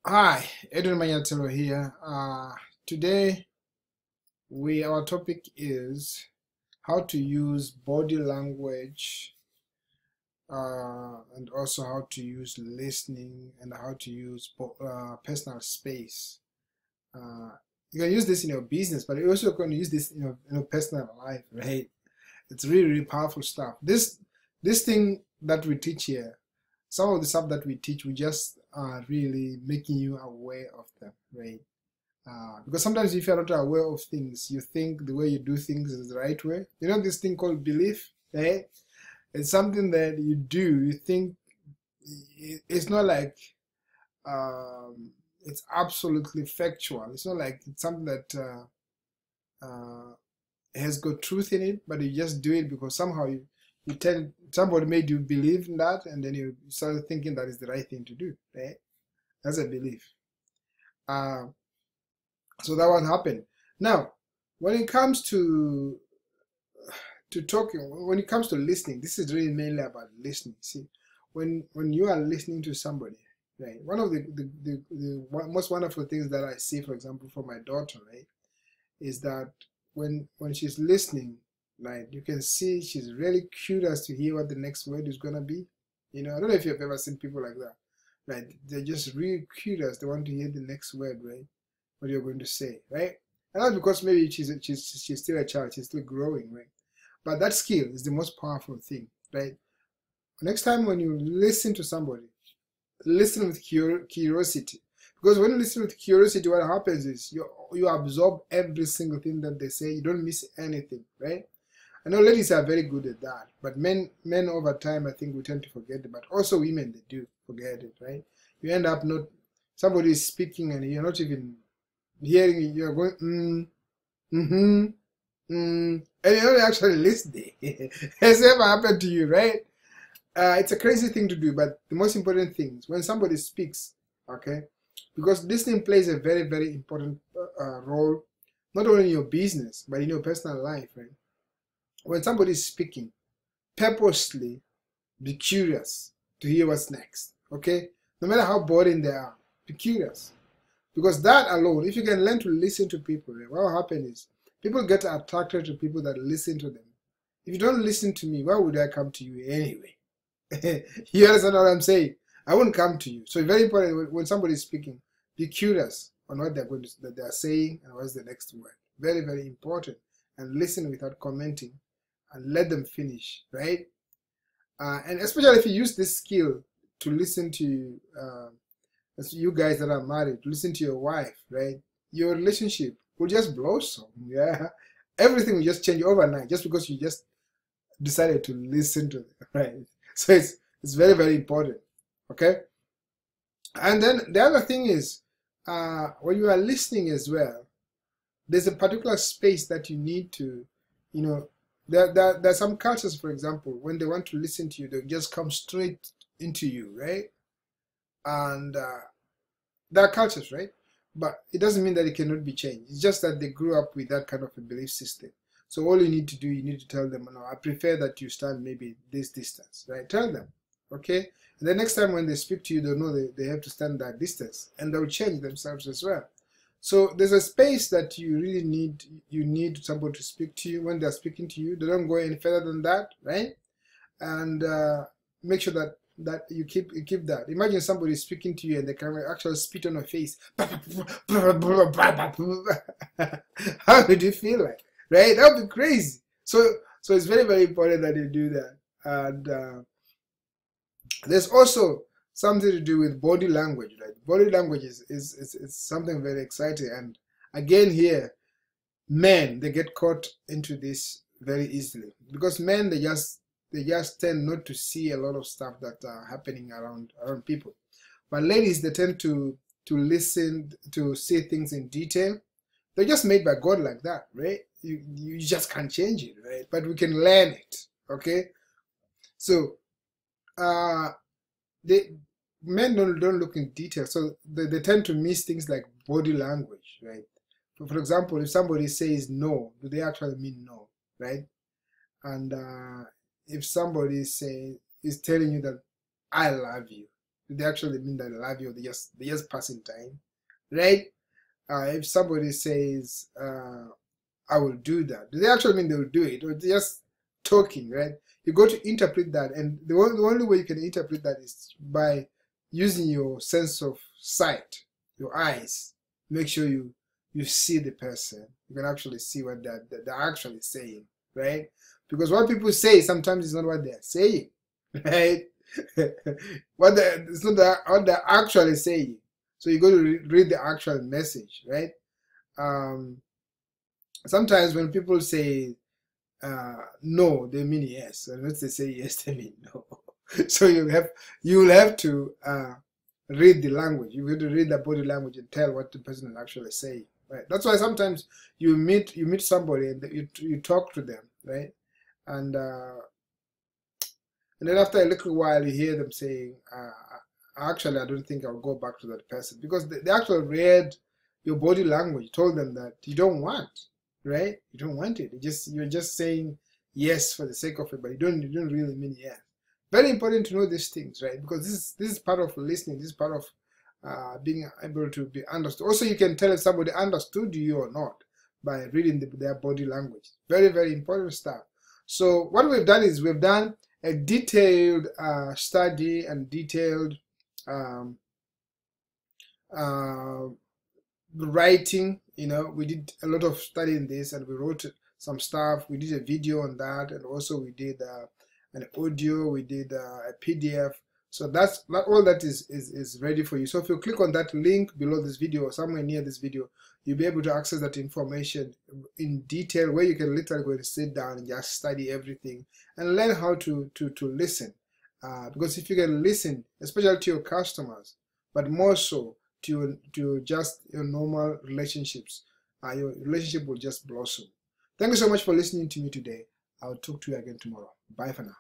Hi, Adrian Manyathelo here. Today our topic is how to use body language and also how to use listening and how to use personal space. Uh, you can use this in your business, but you also can use this in your personal life, right? It's really, really powerful stuff. This thing that we teach here, some of the stuff that we teach, we just are really making you aware of them, right? Because sometimes if you're not aware of things, you think the way you do things is the right way. You know this thing called belief, right? It's something that you do. You think it's not like it's absolutely factual. It's not like it's something that has got truth in it, but you just do it because somehow you tend somebody made you believe in that, and then you start thinking that is the right thing to do, right? That's a belief. Uh, so that what happened. Now, when it comes to talking, when it comes to listening, this is really mainly about listening. See, when you are listening to somebody, right? One of the most wonderful things that I see, for example, for my daughter, right, is that when she's listening, right, you can see she's really curious to hear what the next word is gonna be. You know, I don't know if you've ever seen people like that. Right? They're just really curious. They want to hear the next word, right? What you're going to say, right? And that's because maybe she's still a child, she's still growing, right? But that skill is the most powerful thing, right? Next time when you listen to somebody, listen with curiosity. Because when you listen with curiosity, what happens is you absorb every single thing that they say. You don't miss anything, right? I know ladies are very good at that, but men over time, I think we tend to forget it. But also women, they do forget it, right? You end up not somebody is speaking and you're not even hearing it. You're going mm-hmm, and you're not actually listening. Has ever happened to you, right? It's a crazy thing to do, but the most important thing is when somebody speaks, okay, because listening plays a very, very important role, not only in your business but in your personal life, right? When somebody is speaking, purposely be curious to hear what's next, okay? No matter how boring they are, be curious. Because that alone, if you can learn to listen to people, right, what will happen is people get attracted to people that listen to them. If you don't listen to me, why would I come to you anyway? You understand what I'm saying? I won't come to you. So it's very important when somebody is speaking, be curious on what that they are saying and what's the next word. Very, very important. And listen without commenting and let them finish, right? And especially if you use this skill to listen to as you guys that are married, to listen to your wife, right? Your relationship will just blossom. Yeah, everything will just change overnight just because you just decided to listen to them, right? So it's very, very important. Okay. And then the other thing is when you are listening as well, there's a particular space that you need to, you know, there are some cultures, for example, when they want to listen to you, they just come straight into you, right? And there are cultures, right? But it doesn't mean that it cannot be changed. It's just that they grew up with that kind of a belief system. So all you need to do, you need to tell them, no, I prefer that you stand maybe this distance, right? Tell them, okay? And the next time when they speak to you, they'll know they have to stand that distance, and they'll change themselves as well. So there's a space that you really need. You need somebody to speak to you when they're speaking to you. They don't go any further than that, right? And make sure that you keep that. Imagine somebody speaking to you and they can actually spit on your face. How would you feel like? Right? That would be crazy. So it's very, very important that you do that. And there's also something to do with body language, right? Body language is something very exciting. And again here, men, they get caught into this very easily because men, they just tend not to see a lot of stuff that are happening around people. But ladies, they tend to listen, to see things in detail. They're just made by God like that, right? You just can't change it, right? But we can learn it, okay? So uh they men don't look in detail, so they tend to miss things like body language, right? For example, if somebody says no, do they actually mean no, right? And if somebody is telling you that I love you, Do they actually mean that they love you, or they just passing time, right? If somebody says, I will do that, do they actually mean they will do it, or they just talking, right? You go to interpret that, and the only way you can interpret that is by using your sense of sight, your eyes. Make sure you see the person. You can actually see what they're actually saying, right? Because what people say sometimes is not what they're saying, right? It's not what they're actually saying. So you go to read the actual message, right? Sometimes when people say no, they mean yes, and when they say yes, they mean no. So you will have to read the language. You have to read the body language and tell what the person is actually saying, right? That's why sometimes you meet somebody and you talk to them, right? And then after a little while, you hear them saying, actually, I don't think I'll go back to that person, because they actually read your body language, told them that you don't want, right? You don't want it. You're just saying yes for the sake of it, but you don't really mean yes. Very important to know these things, right? Because this is part of listening. This is part of being able to be understood. Also, you can tell if somebody understood you or not by reading their body language. Very, very important stuff. So what we've done is we've done a detailed study and detailed writing. You know, we did a lot of study in this, and we wrote some stuff. We did a video on that, and also we did an audio. We did a PDF. So that's all that is ready for you. So if you click on that link below this video or somewhere near this video, you'll be able to access that information in detail, where you can literally go and sit down and just study everything and learn how to listen. Because if you can listen, especially to your customers, but more so to just your normal relationships, your relationship will just blossom. Thank you so much for listening to me today. I'll talk to you again tomorrow. Bye for now.